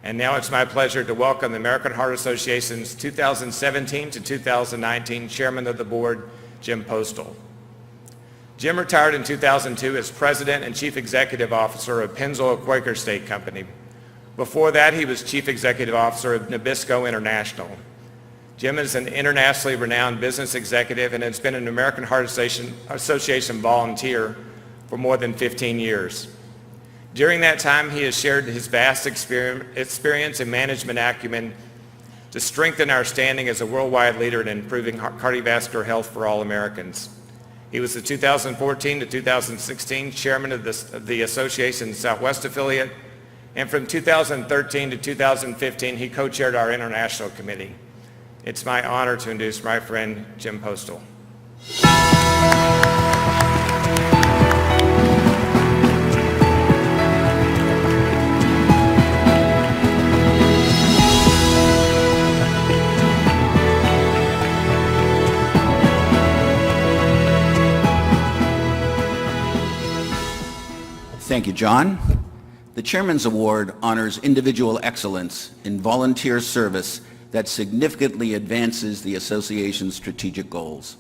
And now it's my pleasure to welcome the American Heart Association's 2017 to 2019 Chairman of the Board, Jim Postl. Jim retired in 2002 as President and Chief Executive Officer of Pennzoil Quaker State Company. Before that, he was Chief Executive Officer of Nabisco International. Jim is an internationally renowned business executive and has been an American Heart Association volunteer for more than 15 years. During that time, he has shared his vast experience and management acumen to strengthen our standing as a worldwide leader in improving cardiovascular health for all Americans. He was the 2014 to 2016 chairman of the association's Southwest affiliate, and from 2013 to 2015, he co-chaired our international committee. It's my honor to introduce my friend, Jim Postl. Thank you, John. The Chairman's Award honors individual excellence in volunteer service that significantly advances the association's strategic goals.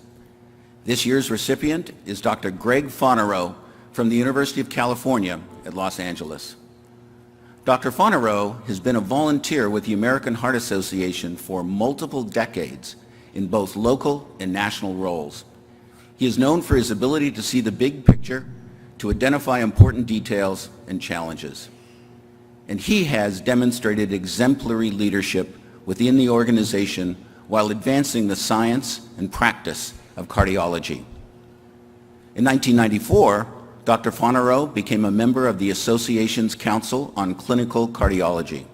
This year's recipient is Dr. Gregg Fonarow from the University of California at Los Angeles. Dr. Fonarow has been a volunteer with the American Heart Association for multiple decades in both local and national roles. He is known for his ability to see the big picture, to identify important details and challenges. And he has demonstrated exemplary leadership within the organization while advancing the science and practice of cardiology. In 1994, Dr. Fonarow became a member of the association's Council on Clinical Cardiology.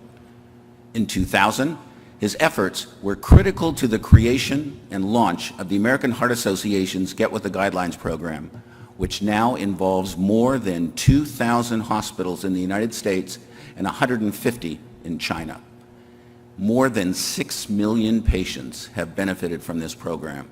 In 2000, his efforts were critical to the creation and launch of the American Heart Association's Get With the Guidelines program, which now involves more than 2,000 hospitals in the United States and 150 in China. More than 6 million patients have benefited from this program.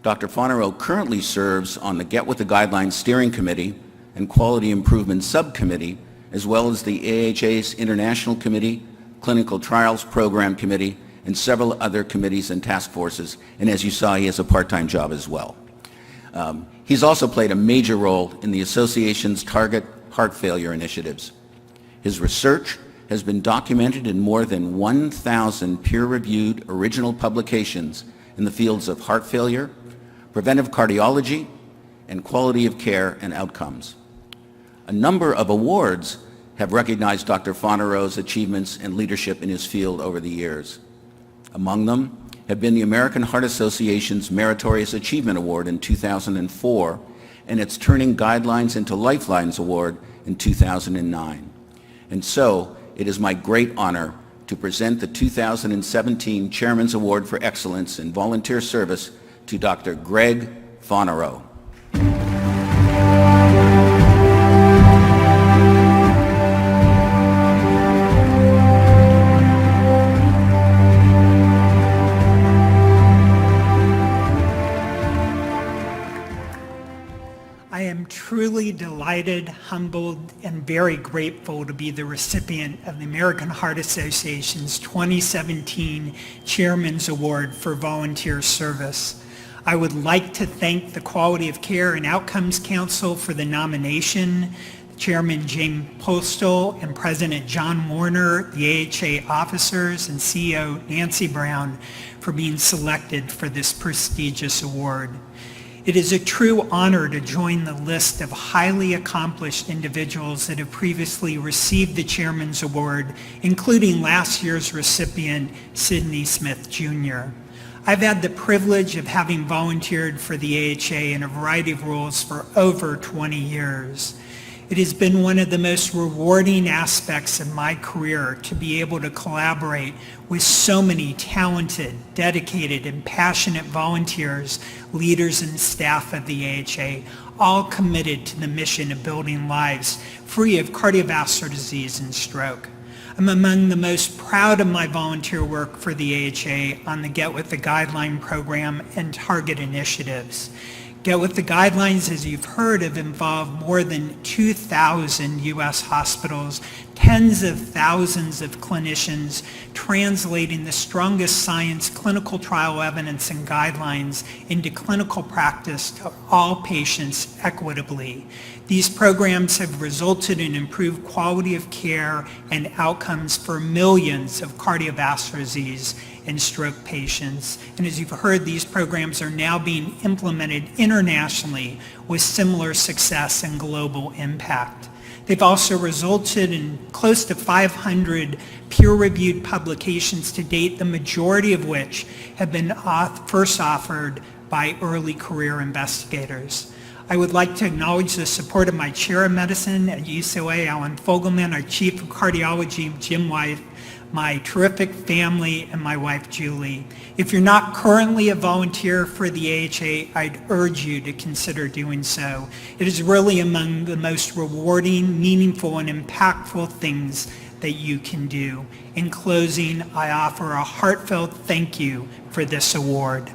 Dr. Fonarow currently serves on the Get With the Guidelines Steering Committee and Quality Improvement Subcommittee, as well as the AHA's International Committee, Clinical Trials Program Committee, and several other committees and task forces. And as you saw, he has a part-time job as well. He's also played a major role in the association's target heart failure initiatives. His research has been documented in more than 1,000 peer-reviewed original publications in the fields of heart failure, preventive cardiology, and quality of care and outcomes. A number of awards have recognized Dr. Fonarow's achievements and leadership in his field over the years. Among them have been the American Heart Association's Meritorious Achievement Award in 2004 and its Turning Guidelines into Lifelines Award in 2009. And so, it is my great honor to present the 2017 Chairman's Award for Excellence in Volunteer Service to Dr. Gregg Fonarow. I am truly delighted, humbled, and very grateful to be the recipient of the American Heart Association's 2017 Chairman's Award for Volunteer Service. I would like to thank the Quality of Care and Outcomes Council for the nomination, Chairman Jim Postl and President John Warner, the AHA officers, and CEO Nancy Brown for being selected for this prestigious award. It is a true honor to join the list of highly accomplished individuals that have previously received the Chairman's Award, including last year's recipient, Sidney Smith Jr. I've had the privilege of having volunteered for the AHA in a variety of roles for over 20 years. It has been one of the most rewarding aspects of my career to be able to collaborate with so many talented, dedicated, and passionate volunteers, leaders, and staff of the AHA, all committed to the mission of building lives free of cardiovascular disease and stroke. I'm among the most proud of my volunteer work for the AHA on the Get With the Guideline program and target initiatives. Get With the Guidelines, as you've heard, have involved more than 2,000 U.S. hospitals, tens of thousands of clinicians translating the strongest science, clinical trial evidence, and guidelines into clinical practice to all patients equitably. These programs have resulted in improved quality of care and outcomes for millions of cardiovascular disease and stroke patients. And as you've heard, these programs are now being implemented internationally with similar success and global impact. They've also resulted in close to 500 peer-reviewed publications to date, the majority of which have been first authored by early career investigators. I would like to acknowledge the support of my chair of medicine at UCLA, Alan Fogelman, our chief of cardiology, Jim White, my terrific family, and my wife, Julie. If you're not currently a volunteer for the AHA, I'd urge you to consider doing so. It is really among the most rewarding, meaningful, and impactful things that you can do. In closing, I offer a heartfelt thank you for this award.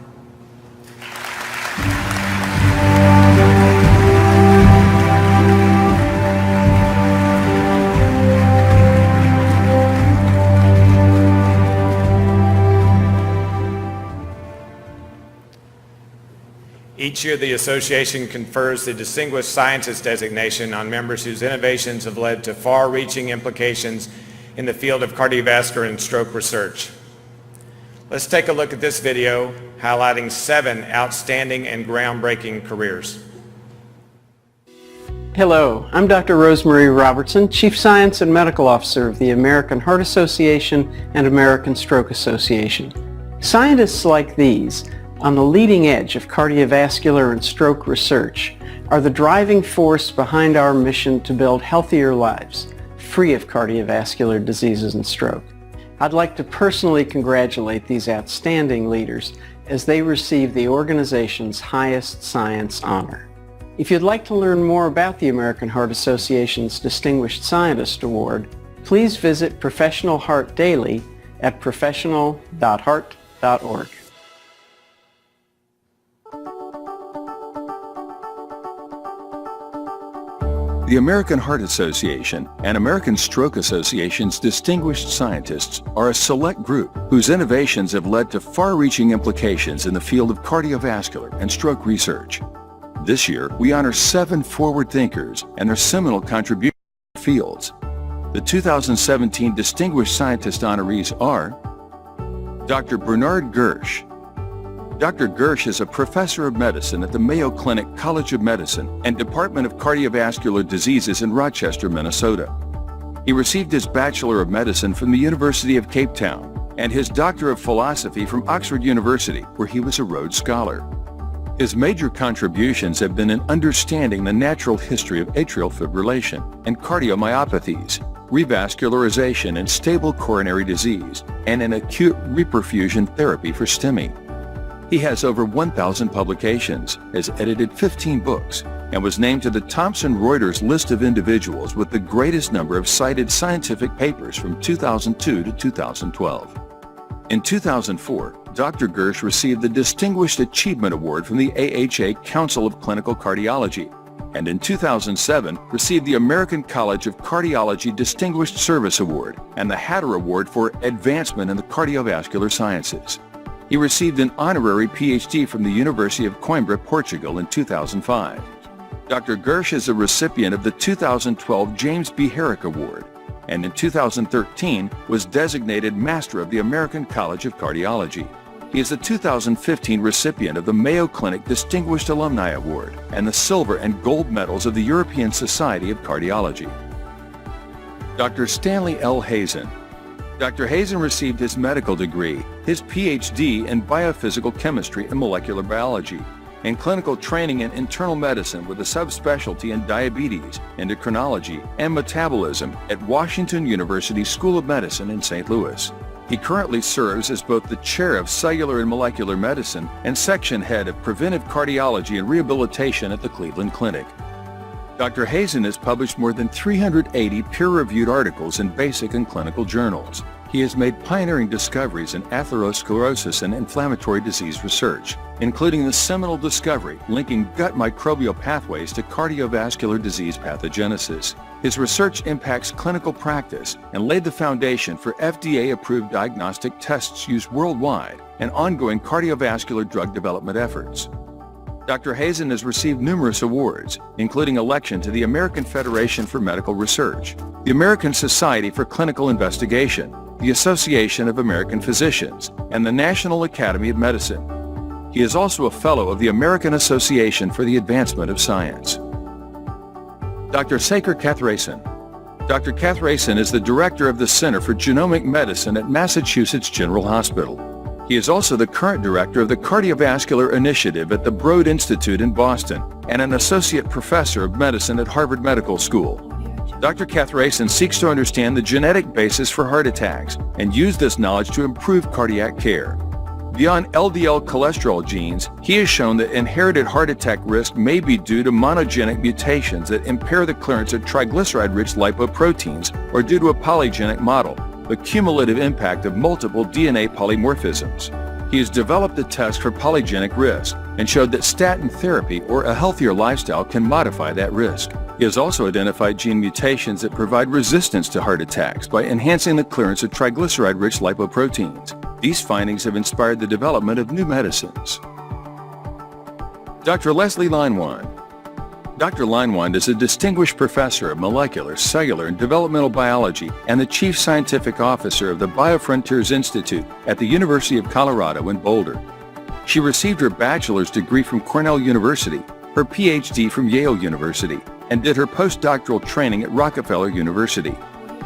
Each year, the association confers the Distinguished Scientist designation on members whose innovations have led to far-reaching implications in the field of cardiovascular and stroke research. Let's take a look at this video highlighting 7 outstanding and groundbreaking careers. Hello, I'm Dr. Rosemary Robertson, Chief Science and Medical Officer of the American Heart Association and American Stroke Association. Scientists like these, on the leading edge of cardiovascular and stroke research, are the driving force behind our mission to build healthier lives, free of cardiovascular diseases and stroke. I'd like to personally congratulate these outstanding leaders as they receive the organization's highest science honor. If you'd like to learn more about the American Heart Association's Distinguished Scientist Award, please visit Professional Heart Daily at professional.heart.org. The American Heart Association and American Stroke Association's distinguished scientists are a select group whose innovations have led to far-reaching implications in the field of cardiovascular and stroke research. This year, we honor 7 forward thinkers and their seminal contributions to fields. The 2017 Distinguished Scientist honorees are Dr. Bernard Gersh. Dr. Gersh is a professor of medicine at the Mayo Clinic College of Medicine and Department of Cardiovascular Diseases in Rochester, Minnesota. He received his Bachelor of Medicine from the University of Cape Town and his Doctor of Philosophy from Oxford University, where he was a Rhodes Scholar. His major contributions have been in understanding the natural history of atrial fibrillation and cardiomyopathies, revascularization and stable coronary disease, and in acute reperfusion therapy for STEMI. He has over 1,000 publications, has edited 15 books, and was named to the Thomson Reuters list of individuals with the greatest number of cited scientific papers from 2002 to 2012. In 2004, Dr. Gersh received the Distinguished Achievement Award from the AHA Council of Clinical Cardiology, and in 2007 received the American College of Cardiology Distinguished Service Award and the Hatter Award for Advancement in the Cardiovascular Sciences. He received an honorary PhD from the University of Coimbra, Portugal in 2005. Dr. Gersh is a recipient of the 2012 James B. Herrick Award, and in 2013 was designated Master of the American College of Cardiology. He is the 2015 recipient of the Mayo Clinic Distinguished Alumni Award and the silver and gold medals of the European Society of Cardiology. Dr. Stanley L. Hazen. Dr. Hazen received his medical degree, his PhD in biophysical chemistry and molecular biology, and clinical training in internal medicine with a subspecialty in diabetes, endocrinology, and metabolism at Washington University School of Medicine in St. Louis. He currently serves as both the chair of cellular and molecular medicine and section head of preventive cardiology and rehabilitation at the Cleveland Clinic. Dr. Hazen has published more than 380 peer-reviewed articles in basic and clinical journals. He has made pioneering discoveries in atherosclerosis and inflammatory disease research, including the seminal discovery linking gut microbial pathways to cardiovascular disease pathogenesis. His research impacts clinical practice and laid the foundation for FDA-approved diagnostic tests used worldwide and ongoing cardiovascular drug development efforts. Dr. Hazen has received numerous awards, including election to the American Federation for Medical Research, the American Society for Clinical Investigation, the Association of American Physicians, and the National Academy of Medicine. He is also a fellow of the American Association for the Advancement of Science. Dr. Saker Kathresan. Dr. Kathresan is the director of the Center for Genomic Medicine at Massachusetts General Hospital. He is also the current director of the Cardiovascular Initiative at the Broad Institute in Boston and an associate professor of medicine at Harvard Medical School. Dr. Kathresan seeks to understand the genetic basis for heart attacks and use this knowledge to improve cardiac care. Beyond LDL cholesterol genes, he has shown that inherited heart attack risk may be due to monogenic mutations that impair the clearance of triglyceride-rich lipoproteins or due to a polygenic model, the cumulative impact of multiple DNA polymorphisms. He has developed a test for polygenic risk and showed that statin therapy or a healthier lifestyle can modify that risk. He has also identified gene mutations that provide resistance to heart attacks by enhancing the clearance of triglyceride-rich lipoproteins. These findings have inspired the development of new medicines. Dr. Leslie Leinwand. Dr. Leinwand is a distinguished professor of molecular, cellular, and developmental biology and the chief scientific officer of the Biofrontiers Institute at the University of Colorado in Boulder. She received her bachelor's degree from Cornell University, her PhD from Yale University, and did her postdoctoral training at Rockefeller University.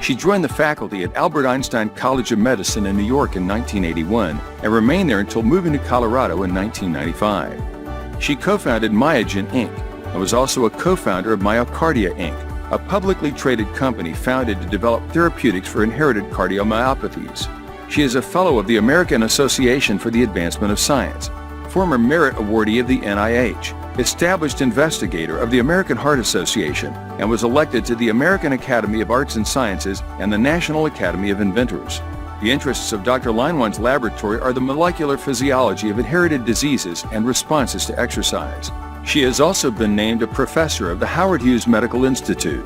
She joined the faculty at Albert Einstein College of Medicine in New York in 1981 and remained there until moving to Colorado in 1995. She co-founded Myogen Inc. and was also a co-founder of Myocardia Inc., a publicly traded company founded to develop therapeutics for inherited cardiomyopathies. She is a fellow of the American Association for the Advancement of Science, former merit awardee of the NIH, established investigator of the American Heart Association, and was elected to the American Academy of Arts and Sciences and the National Academy of Inventors. The interests of Dr. Leinwand's laboratory are the molecular physiology of inherited diseases and responses to exercise. She has also been named a professor of the Howard Hughes Medical Institute.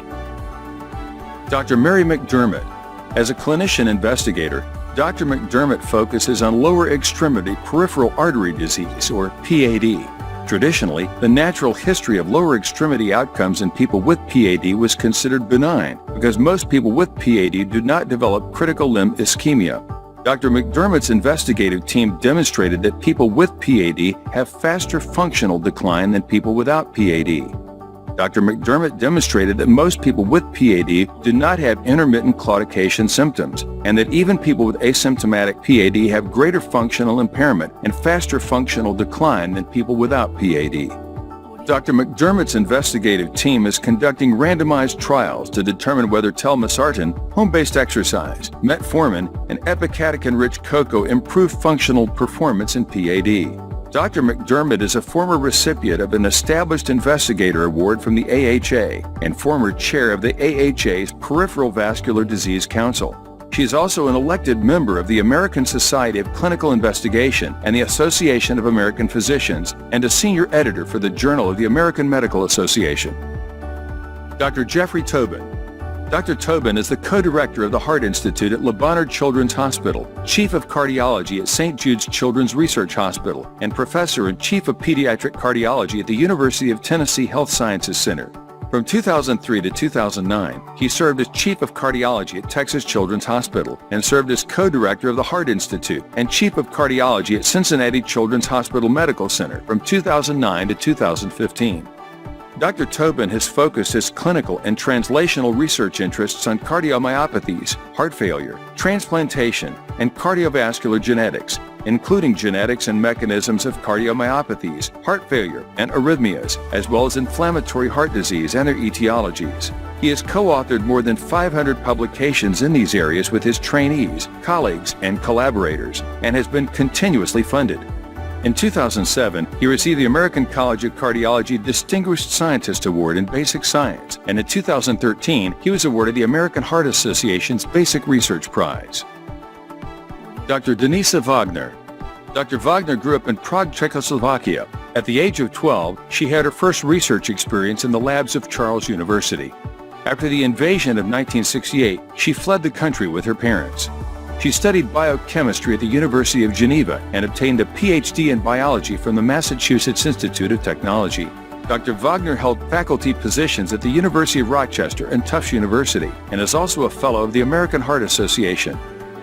Dr. Mary McDermott. As a clinician investigator, Dr. McDermott focuses on lower extremity peripheral artery disease, or PAD. Traditionally, the natural history of lower extremity outcomes in people with PAD was considered benign because most people with PAD do not develop critical limb ischemia. Dr. McDermott's investigative team demonstrated that people with PAD have faster functional decline than people without PAD. Dr. McDermott demonstrated that most people with PAD do not have intermittent claudication symptoms, and that even people with asymptomatic PAD have greater functional impairment and faster functional decline than people without PAD. Dr. McDermott's investigative team is conducting randomized trials to determine whether telmisartan, home-based exercise, metformin, and epicatechin-rich cocoa improve functional performance in PAD. Dr. McDermott is a former recipient of an Established Investigator Award from the AHA and former chair of the AHA's Peripheral Vascular Disease Council. She is also an elected member of the American Society of Clinical Investigation and the Association of American Physicians and a senior editor for the Journal of the American Medical Association. Dr. Jeffrey Tobin. Dr. Tobin is the co-director of the Heart Institute at Le Bonheur Children's Hospital, chief of cardiology at St. Jude's Children's Research Hospital, and professor and chief of pediatric cardiology at the University of Tennessee Health Sciences Center. From 2003 to 2009, he served as chief of cardiology at Texas Children's Hospital and served as co-director of the Heart Institute and chief of cardiology at Cincinnati Children's Hospital Medical Center from 2009 to 2015. Dr. Tobin has focused his clinical and translational research interests on cardiomyopathies, heart failure, transplantation, and cardiovascular genetics, including genetics and mechanisms of cardiomyopathies, heart failure, and arrhythmias, as well as inflammatory heart disease and their etiologies. He has co-authored more than 500 publications in these areas with his trainees, colleagues, and collaborators, and has been continuously funded. In 2007, he received the American College of Cardiology Distinguished Scientist Award in Basic Science, and in 2013, he was awarded the American Heart Association's Basic Research Prize. Dr. Denisa Wagner. Dr. Wagner grew up in Prague, Czechoslovakia. At the age of 12, she had her first research experience in the labs of Charles University. After the invasion of 1968, she fled the country with her parents. She studied biochemistry at the University of Geneva and obtained a PhD in biology from the Massachusetts Institute of Technology. Dr. Wagner held faculty positions at the University of Rochester and Tufts University and is also a fellow of the American Heart Association.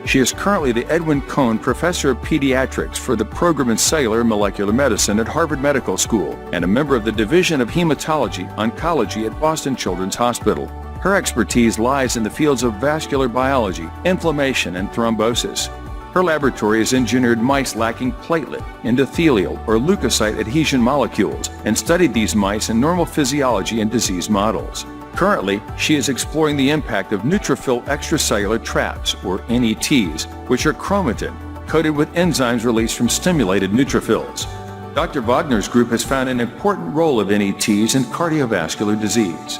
She is currently the Edwin Cohn Professor of Pediatrics for the program in Cellular and Molecular Medicine at Harvard Medical School and a member of the Division of Hematology Oncology at Boston Children's Hospital. Her expertise lies in the fields of vascular biology, inflammation, and thrombosis. Her laboratory has engineered mice lacking platelet, endothelial, or leukocyte adhesion molecules and studied these mice in normal physiology and disease models. Currently, she is exploring the impact of neutrophil extracellular traps, or NETs, which are chromatin, coated with enzymes released from stimulated neutrophils. Dr. Wagner's group has found an important role of NETs in cardiovascular disease.